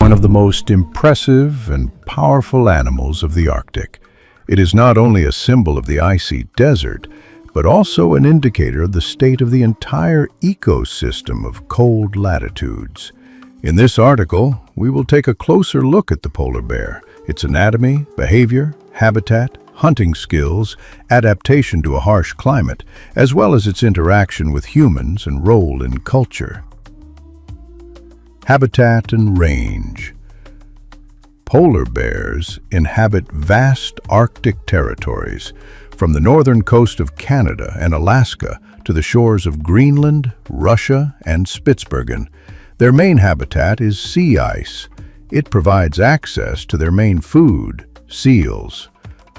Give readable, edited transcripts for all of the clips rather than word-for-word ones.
one of the most impressive and powerful animals of the Arctic. It is not only a symbol of the icy desert, but also an indicator of the state of the entire ecosystem of cold latitudes. In this article, we will take a closer look at the polar bear, its anatomy, behavior, habitat, hunting skills, adaptation to a harsh climate, as well as its interaction with humans and role in culture. Habitat and range. Polar bears inhabit vast Arctic territories, from the northern coast of Canada and Alaska to the shores of Greenland, Russia, and Spitsbergen. Their main habitat is sea ice. It provides access to their main food, seals.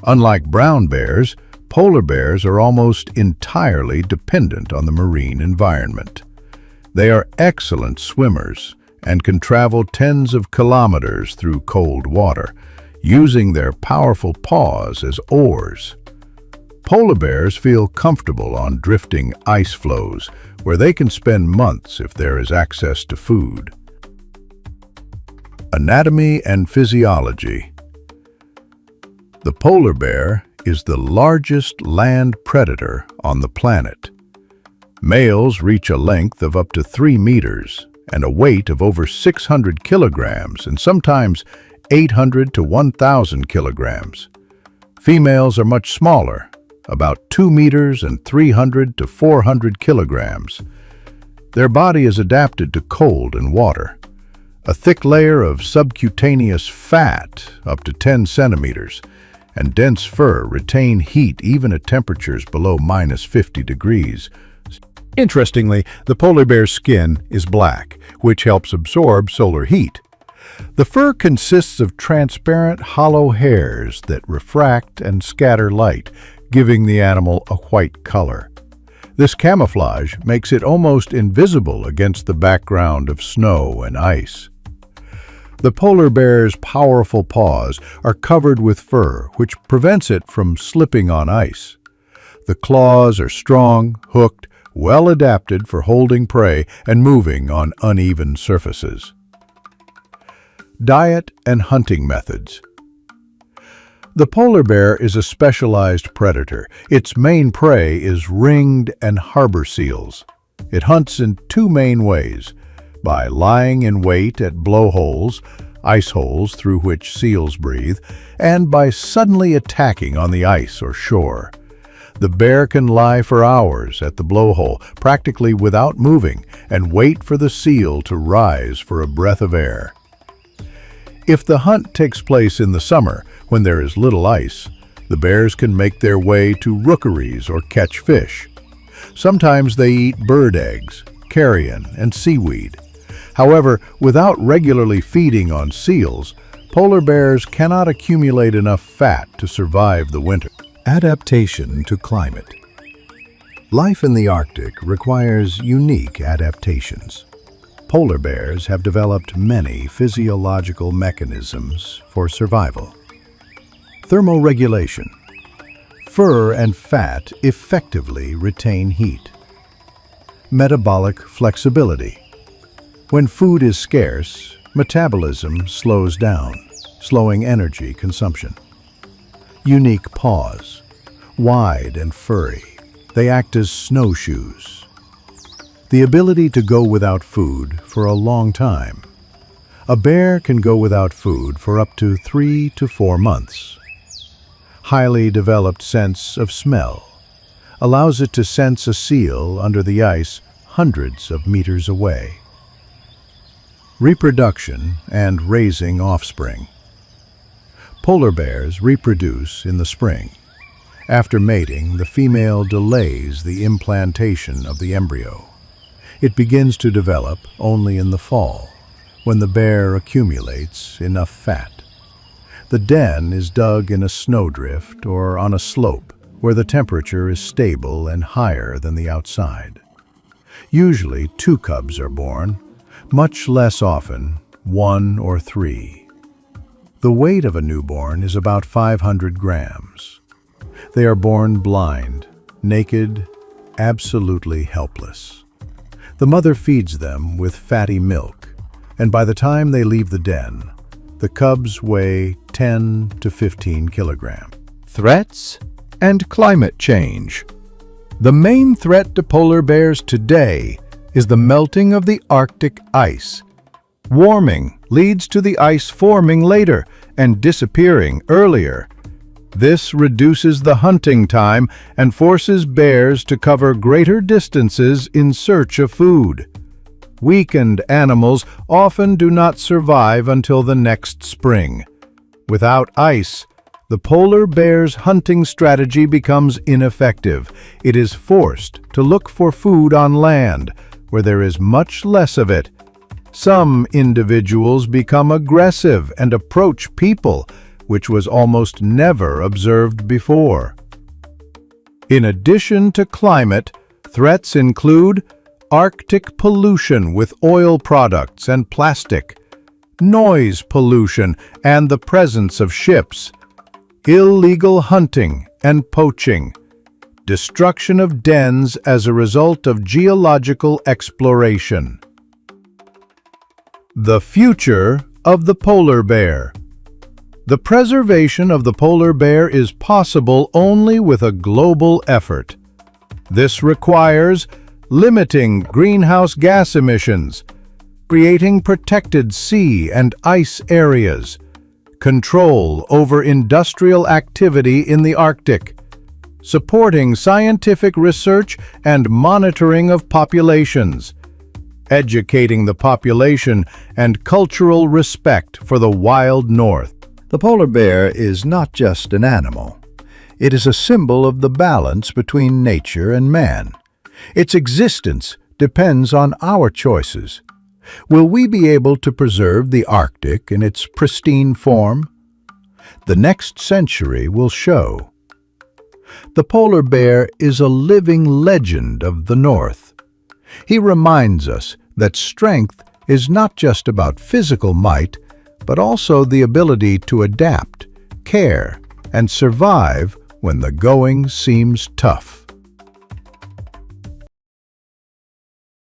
Unlike brown bears, polar bears are almost entirely dependent on the marine environment. They are excellent swimmers and can travel tens of kilometers through cold water, using their powerful paws as oars. Polar bears feel comfortable on drifting ice floes, where they can spend months if there is access to food. Anatomy and physiology. The polar bear is the largest land predator on the planet. Males reach a length of up to 3 meters and a weight of over 600 kilograms and sometimes 800 to 1,000 kilograms. Females are much smaller, about 2 meters and 300 to 400 kilograms. Their body is adapted to cold and water. A thick layer of subcutaneous fat, up to 10 centimeters, and dense fur retain heat even at temperatures below -50 degrees. Interestingly, the polar bear's skin is black, which helps absorb solar heat. The fur consists of transparent, hollow hairs that refract and scatter light, giving the animal a white color. This camouflage makes it almost invisible against the background of snow and ice. The polar bear's powerful paws are covered with fur, which prevents it from slipping on ice. The claws are strong, hooked, well adapted for holding prey and moving on uneven surfaces. Diet and hunting methods. The polar bear is a specialized predator. Its main prey is ringed and harbor seals. It hunts in 2 main ways: by lying in wait at blowholes, ice holes through which seals breathe, and by suddenly attacking on the ice or shore. The bear can lie for hours at the blowhole, practically without moving, and wait for the seal to rise for a breath of air. If the hunt takes place in the summer, when there is little ice, the bears can make their way to rookeries or catch fish. Sometimes they eat bird eggs, carrion, and seaweed. However, without regularly feeding on seals, polar bears cannot accumulate enough fat to survive the winter. Adaptation to climate. Life in the Arctic requires unique adaptations. Polar bears have developed many physiological mechanisms for survival. Thermoregulation. Fur and fat effectively retain heat. Metabolic flexibility. When food is scarce, metabolism slows down, slowing energy consumption. Unique paws. Wide and furry, they act as snowshoes. The ability to go without food for a long time. A bear can go without food for up to 3 to 4 months. Highly developed sense of smell. Allows it to sense a seal under the ice hundreds of meters away. Reproduction and raising offspring. Polar bears reproduce in the spring. After mating, the female delays the implantation of the embryo. It begins to develop only in the fall, when the bear accumulates enough fat. The den is dug in a snowdrift or on a slope where the temperature is stable and higher than the outside. Usually 2 cubs are born, much less often 1 or 3. The weight of a newborn is about 500 grams. They are born blind, naked, absolutely helpless. The mother feeds them with fatty milk, and by the time they leave the den, the cubs weigh 10 to 15 kilograms. Threats and climate change. The main threat to polar bears today is the melting of the Arctic ice. Warming leads to the ice forming later and disappearing earlier. This reduces the hunting time and forces bears to cover greater distances in search of food. Weakened animals often do not survive until the next spring. Without ice, the polar bear's hunting strategy becomes ineffective. It is forced to look for food on land, where there is much less of it. Some individuals become aggressive and approach people, which was almost never observed before. In addition to climate, threats include Arctic pollution with oil products and plastic, noise pollution and the presence of ships, illegal hunting and poaching, destruction of dens as a result of geological exploration. The future of the polar bear. The preservation of the polar bear is possible only with a global effort. This requires limiting greenhouse gas emissions, creating protected sea and ice areas, control over industrial activity in the Arctic, supporting scientific research and monitoring of populations, educating the population and cultural respect for the wild north. The polar bear is not just an animal. It is a symbol of the balance between nature and man. Its existence depends on our choices. Will we be able to preserve the Arctic in its pristine form? The next century will show. The polar bear is a living legend of the North. He reminds us that strength is not just about physical might, but also the ability to adapt, care, and survive when the going seems tough.